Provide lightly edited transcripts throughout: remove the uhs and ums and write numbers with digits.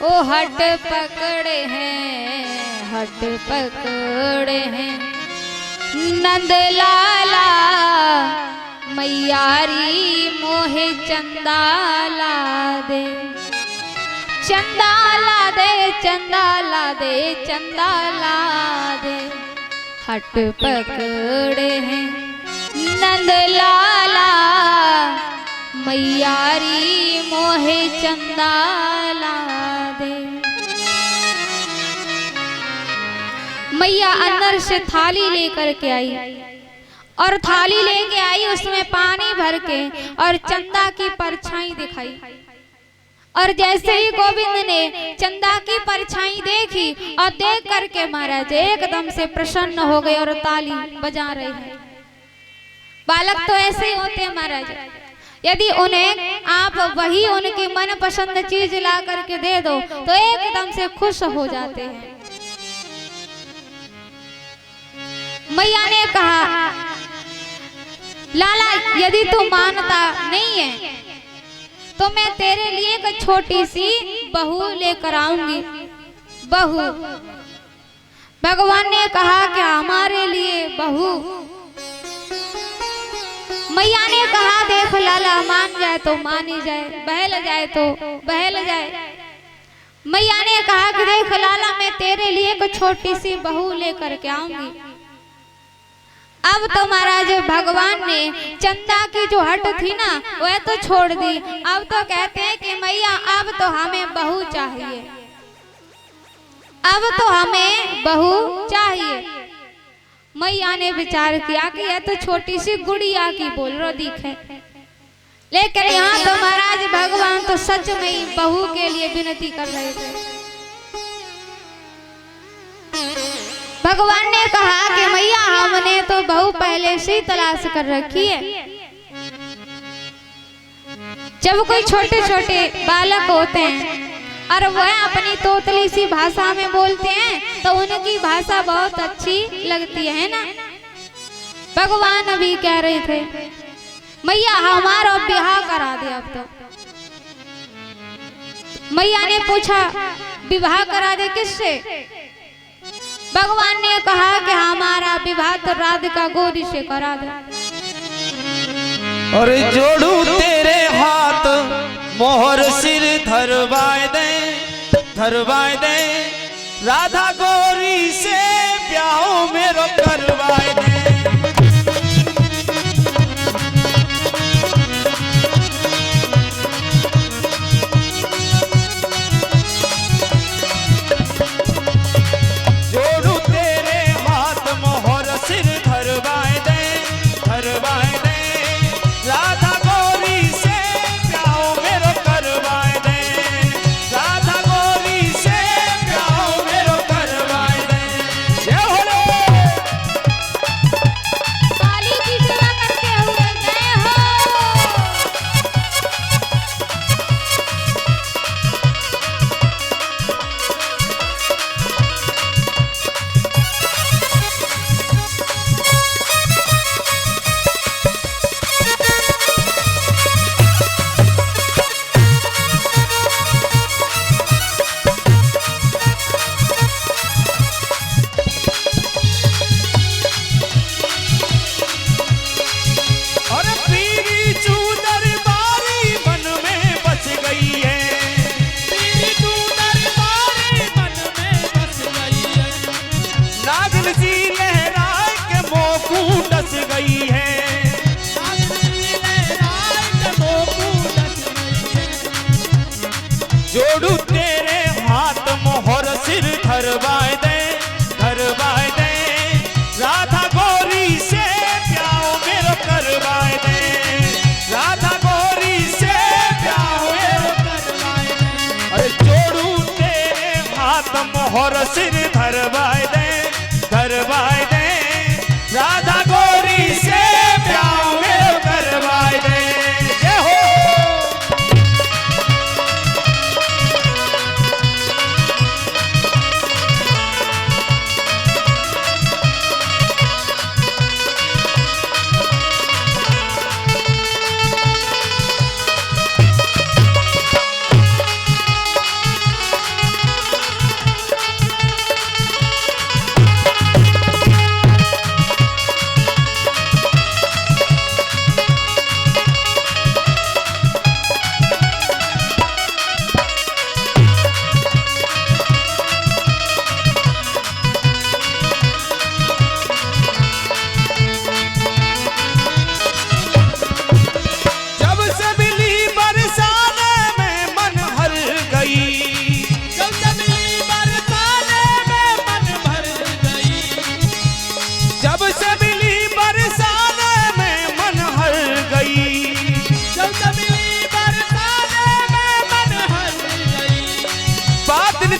ओ हट पकड़े हैं, हट पकड़े हैं नंद लाला मैयारी मोहे चंदा ला दे, चंदा ला दे, चंदा ला दे, चंदा ला दे। हट पकड़े हैं नंद लाला मैयारी मोहे चंदा ला दे। मैया अंदर से थाली लेकर के आई और थाली लेके आई, उसमें पानी भर के और चंदा की परछाई दिखाई। और जैसे ही गोविंद ने चंदा की परछाई देखी और देख करके महाराज एकदम से प्रसन्न हो गए और ताली बजा रहे हैं। बालक तो ऐसे ही होते हैं महाराज, यदि उन्हें आप वही उनकी मन पसंद चीज ला करके दे दो तो एकदम से खुश हो जाते हैं। मैया ने कहा लाला यदि तू मानता नहीं है तो मैं तेरे लिए एक छोटी सी बहू लेकर आऊंगी। बहू, भगवान ने कहा कि हमारे लिए बहू। मैया ने कहा देख लाला मान जाए तो मानी जाए, बहल जाए तो बहल जाए। मैया ने कहा कि देख लाला मैं तेरे लिए एक छोटी सी बहू लेकर के आऊंगी। अब तो महाराज भगवान ने चंदा की जो हट थी ना वह तो छोड़ दी। अब तो कहते हैं कि मैया अब तो हमें बहू चाहिए, अब तो हमें बहू चाहिए। मैया ने विचार किया कि यह तो छोटी सी गुड़िया की बोल रो दिखे, लेकिन यहाँ तो महाराज भगवान तो सच में ही बहू के लिए विनती कर रहे थे। भगवान ने कहा कि मैया हमने तो बहू पहले से ही तलाश कर रखी है। जब कोई छोटे छोटे बालक होते हैं और वह अपनी तोतली सी भाषा में बोलते हैं तो उनकी भाषा बहुत अच्छी लगती है ना। भगवान अभी कह रहे थे मैया हमारा ब्याह करा दे। अब तो मैया ने पूछा विवाह करा दे किससे? भगवान ने कहा कि हमारा विवाह तो राधिका गौरी से करा दे। और जोड़ू तेरे हाथ मोहर सिर धरवाए दे, धरवाए दे राधा गौरी से ब्याह मेरो करवाए दे। जोड़ू तेरे हाथ मोहर सिर धरवाए दे, धरवाए दे राधा गौरी से ब्याह मेरो करवाए दे, राधा गौरी से ब्याह मेरो करवाए दे। अरे जोड़ू तेरे हाथ मोहर सिर धरवाए दे, धरवाए दे राधा गौरी से ब्याह मेरो करवाए दे।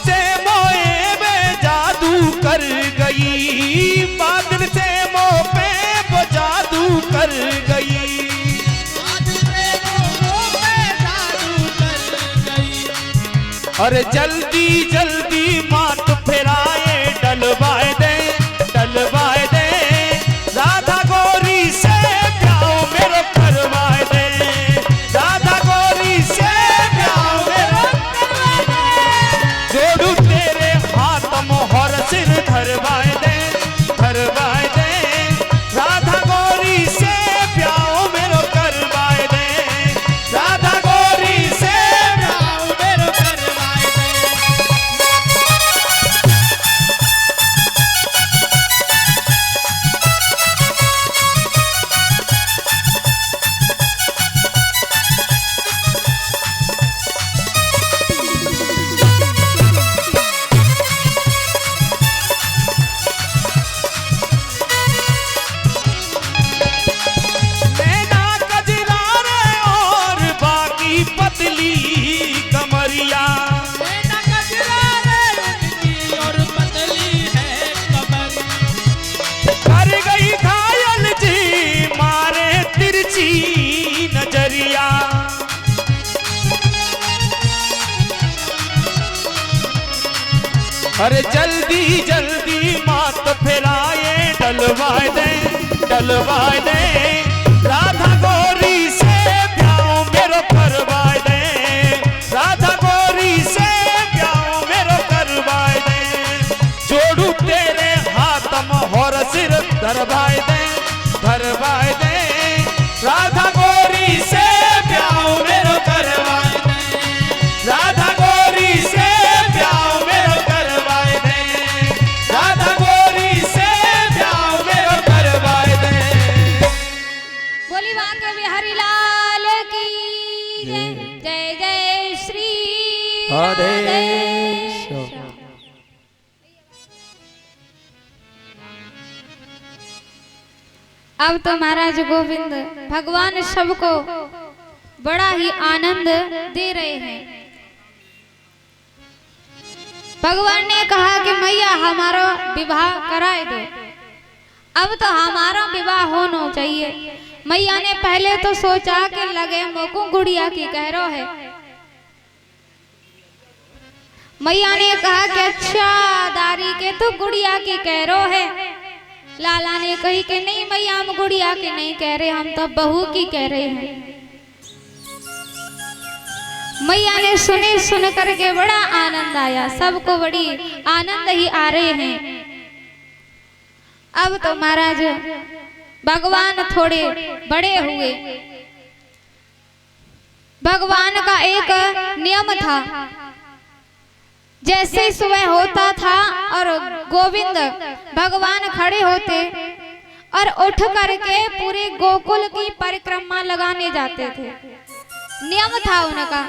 से मोए में जादू कर गई, बादल से मोह पे वो जादू कर गई। अरे जल्दी जल्दी मात फिराए डलवाए दे, डलवाए दे, राधा गोरी से प्याओ मेरो करवाए दे, राधा गोरी से प्याओ मेरो करवाए दे। जोड़ू तेरे हाथ मोहर सिर धरवाए दे, धरवाए दे, राधा गोरी से प्याओ मेरो करवाए दे, राधा गोरी से प्याओ मेरो करवाए दे। नैना कजरा रे और बाकी पतली कमरिया, नैना कजरा रे उनकी और पतली है कमर। कर गई घायल जी मारे तिरछी नजरिया। अरे जल्दी जल्दी मात फिराए डलवाए दे, डलवाए दे, राधा गोरी से प्याओ मेरो करवाए दे, राधा गोरी से प्याओ मेरो करवाए दे। जोड़ू तेरे हाथ मोहर सिर धरवाए दे, धरवाए दे, राधा गोरी से प्याओ मेरो करवाए दे, राधा गोरी से प्याओ मेरो करवाए दे, राधा गोरी से प्याओ मेरो करवाए दे। बोली बांके बिहारी लाल की जय, जय जय श्री राधे राधे। अब तो महाराज गोविंद भगवान सबको बड़ा ही आनंद दे रहे हैं। भगवान ने कहा कि मैया हमारा विवाह कराए दो। अब तो हमारा विवाह होना चाहिए। मैया ने पहले तो सोचा कि लगे मोको गुड़िया की कहरो है। मैया ने कहा कि अच्छा दारी के तो गुड़िया की कहरो है। लाला ने कही कि नहीं मैया हम गुड़िया की नहीं कह रहे, हम तो बहू की कह रहे हैं। मैया ने सुन करके बड़ा आनंद आया, सबको बड़ी आनंद ही आ रहे हैं। अब तो महाराज भगवान थोड़े बड़े हुए। भगवान का एक नियम था, जैसे सुबह होता था और गोविंद भगवान खड़े होते और उठ करके पूरे गोकुल की परिक्रमा लगाने जाते थे। नियम था उनका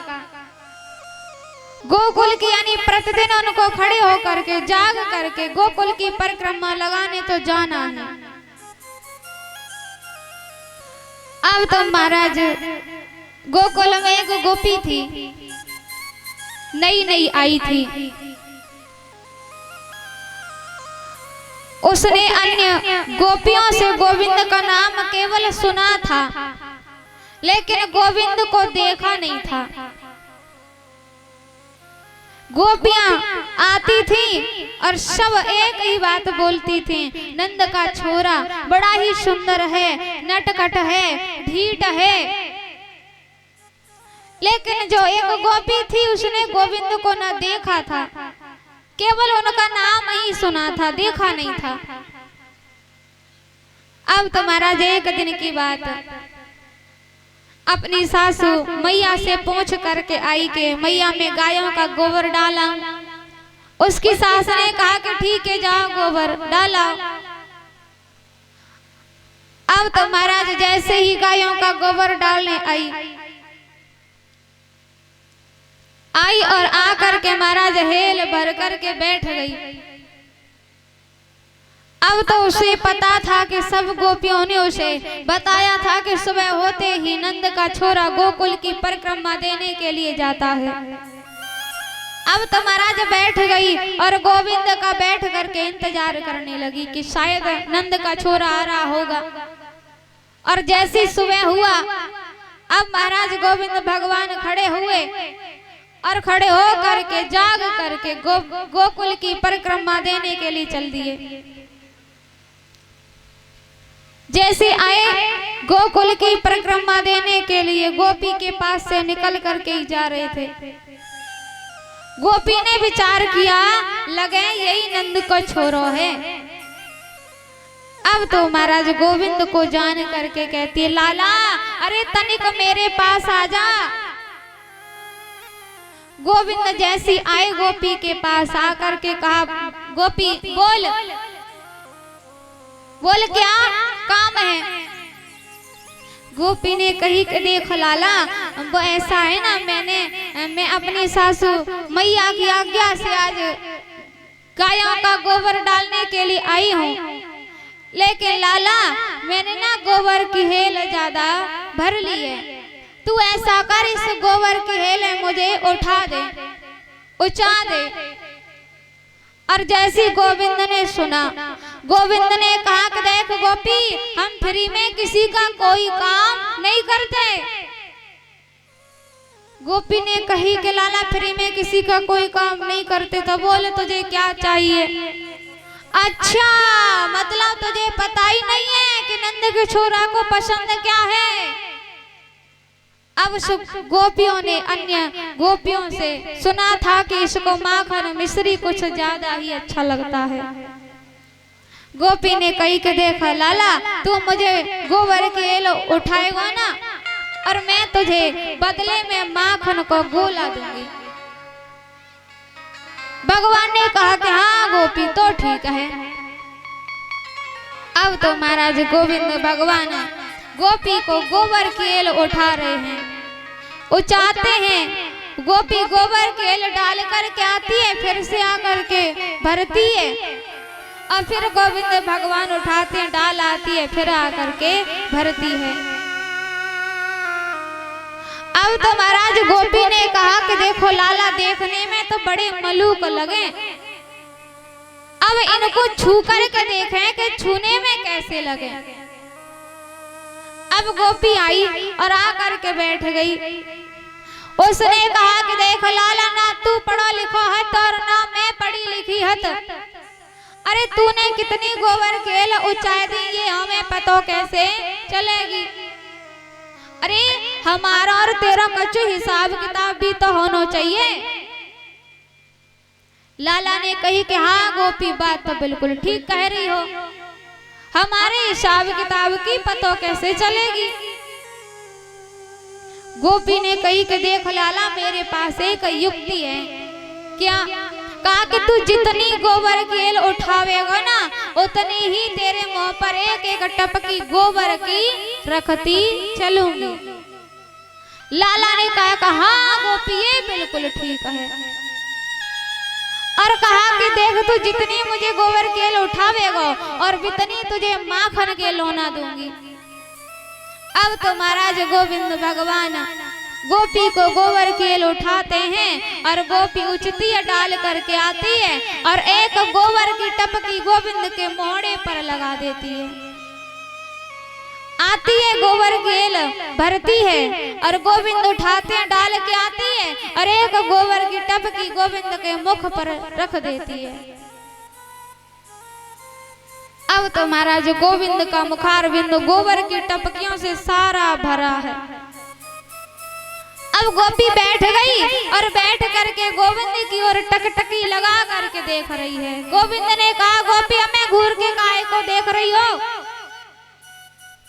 गोकुल की, यानी प्रतिदिन उनको खड़े होकर के जाग करके गोकुल की परिक्रमा लगाने तो जाना है। अब तो महाराज गोकुल में एक गोपी थी, नई नई आई थी। उसने अन्य गोपियों से गोविंद का नाम केवल सुना था, लेकिन गोविंद को देखा नहीं था। गोपियां आती थी और सब एक ही बात बोलती थी, नंद का छोरा बड़ा ही सुंदर है, नटखट है, ढीठ है। लेकिन जो एक गोपी थी उसने गोविंद को न देखा था, केवल उनका नाम ही सुना था, देखा नहीं था। अब तो महाराज एक दिन की बात, अपनी सासू मैया से पूछ करके आई के मैया में गायों का गोबर डाला। उसकी सास ने कहा कि ठीक है जाओ गोबर डाला। अब तो महाराज जैसे ही गायों का गोबर डालने आई और आकर के महाराज हेल भर करके बैठ गई। अब तो उसे पता था कि सब गोपियों ने उसे बताया था कि सुबह होते ही नंद का छोरा गोकुल की परिक्रमा देने के लिए जाता है। अब तो महाराज बैठ गई और गोविंद का बैठ करके इंतजार करने लगी कि शायद नंद का छोरा आ रहा होगा। और जैसी सुबह हुआ, अब महाराज गोविंद भगवान खड़े हुए और खड़े हो करके जाग करके गोकुल की परिक्रमा देने के लिए चल दिए। जैसे आए गोकुल की परिक्रमा देने के लिए, गोपी के पास से निकल करके ही जा रहे थे। गोपी ने विचार किया, लगे यही नंद को छोरो है। अब तो महाराज गोविंद को जान करके कहती है, लाला अरे तनिक मेरे पास आ जा। गोविंद जैसी आए गोपी के पास आकर के कहा, गोपी बोल बोल क्या काम है। गोपी ने कही कि देखो लाला, वो ऐसा है ना, मैं अपनी सासू मैया की आज्ञा से आज गायों का गोबर डालने के लिए आई हूँ, लेकिन लाला मैंने ना गोबर की हेल ज्यादा भर ली है। तू ऐसा कर, इस गोबर की हेल मुझे उठा दे, उचा दे। और जैसी गोविंद ने सुना, गोविंद ने कहा कि देख गोपी, हम फ्री में किसी का कोई काम नहीं करते। गोपी ने कही कि लाला फ्री में किसी का कोई काम नहीं करते, तो बोले तुझे क्या चाहिए। अच्छा, मतलब तुझे पता ही नहीं है कि नंद के छोरा को पसंद क्या है। अब गोपियों ने अन्य गोपियों से सुना था कि इसको माखन मिश्री कुछ ज्यादा ही अच्छा लगता है। गोपी ने कही कि देख लाला, तू मुझे गोबर की हेल उठाएगा ना, और मैं तुझे बदले में माखन को गोला दूंगी। भगवान ने कहा कि हाँ गोपी तो ठीक है। अब तो महाराज गोविंद भगवान गोपी को गोबर की हेल उठा रहे हैं, उचाते हैं। गोपी गोबर की हेल डाल करके आती है, फिर से आकर के भरती है, और फिर गोविंद भगवान उठाते हैं, डाल आती है, फिर आकर के भरती है। अब तो महाराज गोपी ने कहा कि देखो लाला, देखने में तो बड़े मलूक लगे, अब इनको छू करके देखें कि छूने में कैसे लगे। अब गोपी आई और आकर के बैठ गई। उसने कहा कि देख लाला, ना तू पढ़ो लिखो है और ना मैं पढ़ी लिखी है। अरे तूने कितनी गोबर की हेल उचाई दी, ये हमें पता कैसे चलेगी। अरे हमारा और तेरा कुछ हिसाब किताब भी तो होना चाहिए। लाला ने कही कि हाँ गोपी, बात तो बिल्कुल ठीक कह रही हो, हमारे हिसाब किताब की पता कैसे चलेगी। गोपी ने कही कि देख लाला, मेरे पास एक युक्ति है। क्या? कहा कि तू जितनी गोबर की हेल उठावेगा ना, उतनी ही तेरे मुंह पर एक एक टपकी गोबर की रखती चलूंगी। लाला ने कहा हाँ गोपी, ये बिल्कुल ठीक है। और कहा कि देख तू जितनी मुझे गोबर की हेल उठावेगा और उतनी तुझे माखन के लोना दूंगी। अब तो महाराज गोविंद भगवान गोपी को गोबर की हेल उठाते हैं और गोपी उचती डाल करके आती है और एक गोबर की टपकी गोविंद के मोहड़े पर लगा देती है। आती है गोबर की हेल भरती है और गोविंद उठाते हैं डाल के आती है और एक गोबर की टपकी गोविंद के मुख पर रख देती है। अब तो महाराज गोविंद का मुखारविंद गोबर की टपकियों से सारा भरा है। अब गोपी बैठ गई और बैठ करके गोविंद की ओर टकटकी लगा करके देख रही है। गोविंद ने कहा गोपी, हमें घूर के काहे को देख रही हो?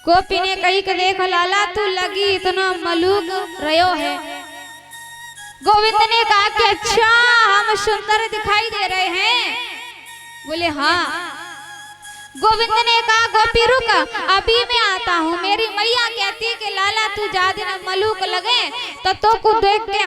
गोपी ने कही कि देख लाला, तू लगी इतना मलूक रहो है। गोविंद ने कहा कि अच्छा, हम सुंदर दिखाई दे रहे हैं? बोले हाँ। गोविंद ने कहा गोपी रुक, अभी मैं आता हूँ। मेरी मैया कहती कि लाला तू ज्यादा मलूक लगे तो को देख के